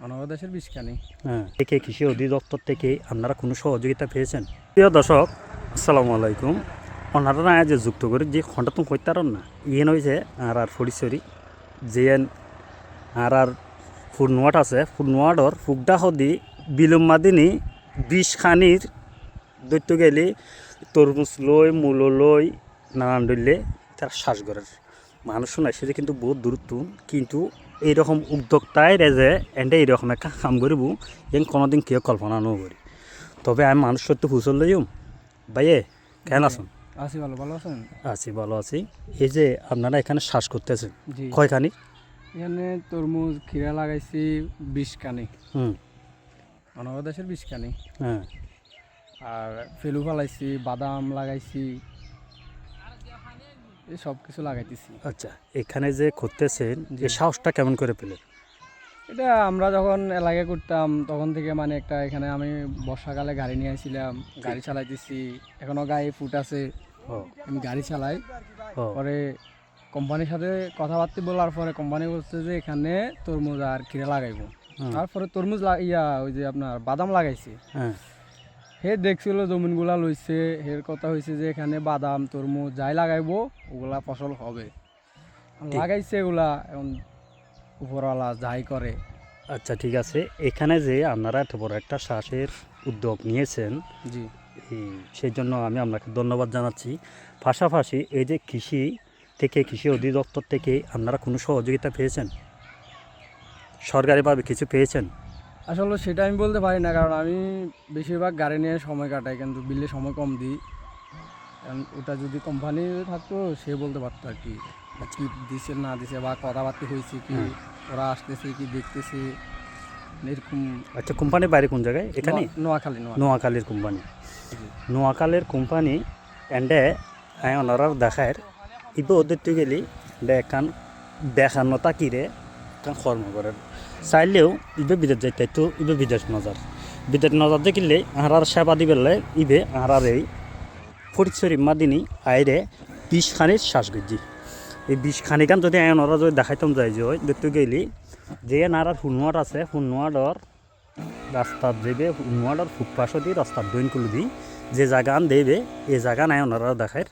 বাংলাদেশের বিষকানি। হ্যাঁ, থেকে কৃষি অধিদপ্তর থেকে আপনারা কোনো সহযোগিতা পেয়েছেন? প্রিয় দর্শক, আসসালামু আলাইকুম। ওনারা যে যুক্ত করে যে খণ্ডটা তুমি করতে পারেন না, ইয়েন হয়েছে আর ফরিসরি যে আর ফুটনোয়াট আছে, ফুটনোয়াটর ফুকডা হদি বিলুম মাদিনী 20 খানির দৈত্য গেলে তরমুজ লই মূলো লই নানান ধরলে তারা শ্বাস করার মানুষ শোনায় সেটা কিন্তু বহুত দূরত্ব, কিন্তু এইরকম উদ্যোক্তায় রেজে এন্ডে এইরকম একটা কাম করব যেন কোনোদিন কেউ কল্পনা ন করি। তবে আমি মানুষ সত্যি হুসল লইম ভাইয়ে, কেন আছেন? আছি, ভালো আছেন? আছি, ভালো আছি। এই যে আপনারা এখানে শ্বাস করতেছেন জি। কয়খানি? এখানে তরমুজ খিরা লাগাইছি 20 কানি। বাংলাদেশের বিষকানি। হ্যাঁ, আর ফেলু ফালাইছি, বাদাম লাগাইছি, এই সব কিছু লাগাইতেছি। আচ্ছা, এখানে যে করতেছেন যে সাহসটা কেমন করে পেলেন? এটা আমরা যখন এলাকায় করতাম তখন থেকে মানে একটা এখানে আমি বর্ষাকালে গাড়ি নিয়ে আসছিলাম, গাড়ি চালাইতেছি, এখনো গায়ে ফুট আছে, ও আমি গাড়ি চালাই। ও পরে কোম্পানির সাথে কথাবার্তা বলার পরে কোম্পানি বলছে যে এখানে তরমুজ আর খিরা লাগাইবো। তারপরে তরমুজ ওই যে আপনার বাদাম লাগাইছে। হ্যাঁ, হে দেখছিল জমিনগুলা লইছে, হের কথা হয়েছে যে এখানে বাদাম তরমুজ যাই লাগাইবো ওগুলা ফসল হবে। লাগাইছে এগুলা, এখন উপরওয়ালা যাই করে। আচ্ছা, ঠিক আছে। এখানে যে আপনারা এত বড় একটা শ্বাসের উদ্যোগ নিয়েছেন, জি, সেই জন্য আমি আপনাকে ধন্যবাদ জানাচ্ছি। পাশাপাশি এই যে কৃষি অধিদপ্তর থেকে আপনারা কোনো সহযোগিতা পেয়েছেন? সরকারিভাবে কিছু পেয়েছেন? আসলে সেটা আমি বলতে পারি না, কারণ আমি বেশিরভাগ গাড়ি নিয়ে সময় কাটাই, কিন্তু বিলে সময় কম দিই। কারণ ওটা যদি কোম্পানি থাকতো সে বলতে পারতো আর কি কি দিছে না দিছে, বা কথাবার্তা হয়েছে কি, ওরা আসতেছে কি দেখতেছে এরকম। আচ্ছা, কোম্পানির বাইরে কোন জায়গায়? এখানে নোয়াখালী। নোয়াখালীর কোম্পানি। জি। নোয়াখালীর কোম্পানি এন্ডে ওনারা দেখায় ইবে ওদের তুই গেলি দেখান দেখানো তাকিরে কান কর্ম করেন চাইলেও ইবে বিদেশ যাইতে তো ইবে বিদেশ নজর দেখিলে আহার সেবা দিবেলে ইবে আহার এই ফরিদশরী মাদিনী আইরে 20 খানির শ্বাস গজি। এই 20 খানি গান যদি ওনারা যদি দেখাইতাম যাই যে দেখতে গেলি যে নারার হুনওয়াট আছে, হুনওয়াটর রাস্তার দেবে, হুনওয়াটর ফুটপাশো দিয়ে রাস্তার দৈন কুলু দি যে জায়গান দেবে এই জায়গা নাই ওনারা দেখায়।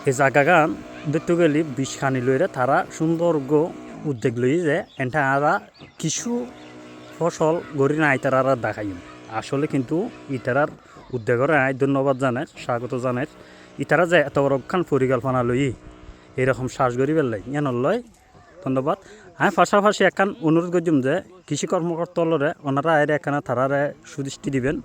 এই জায়গা গান দেখতে গেলে 20 খানি লইরে তারা সুন্দর উদ্যোগ লই যে এনটা আরা কিছু ফসল গড়ি নাই তারা দেখাইম। আসলে কিন্তু ইতারার উদ্যোগের আয় ধন্যবাদ জানায়, স্বাগত জানায়। ইতারা যে এত বড় খান পরিকল্পনা লই এরকম শ্বাস গড়ি বেলাই এন লয়, ধন্যবাদ। আমি পাশাপাশি একখান অনুরোধ করছিলাম যে কৃষি কর্মকর্তালরে ওনারা আয়রে একখানা তারারে সুদৃষ্টি দিবেন,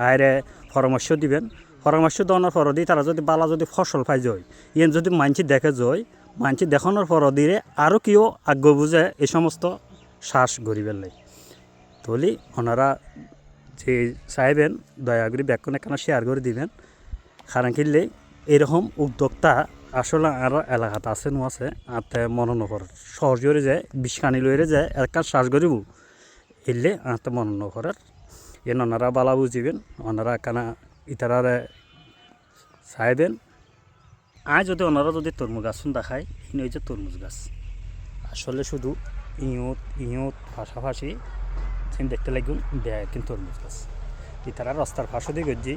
আয়রে পরামর্শ দিবেন। পরামর্শ দেওয়ানোর পর দিয়ে তারা যদি বালা যদি ফসল পাই যায়, ইয়েন যদি মানছি দেখে যায়, মানছি দেখানোর পর দিয়ে আরও কেউ আগ্রহ বুঝে এই সমস্ত শ্বাস গড়ি বেলাই। তলি ওনারা যে চাইবেন দয়া করে ব্যাকুন একখানা শেয়ার করে দিবেন, কারণ কিনলে এরকম উদ্যোক্তা আসলে আর এলাকাতে আছে নো আছে আতে মনে নকর সহজ করে যায় 20 খানি লইরে যায় একটা শ্বাস করিব এলে আতে মনে নকরার এন ওনারা বালা বুঝিবেন, ওনারা একখানা ইতারারে চাইবেন। আয় যদি ওনারা যদি তরমুজ গাছ দেখায় ইনি হচ্ছে তরমুজ গাছ। আসলে শুধু ইঁত পাশাপাশি দেখতে লাগুন দেয় কিন্তু তরমুজ গাছ ইতারা রাস্তার পাশে দিয়ে গজি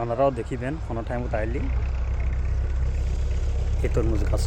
ওনারাও দেখিবেন কোনো টাইমত আইলি এই তরমুজ গাছ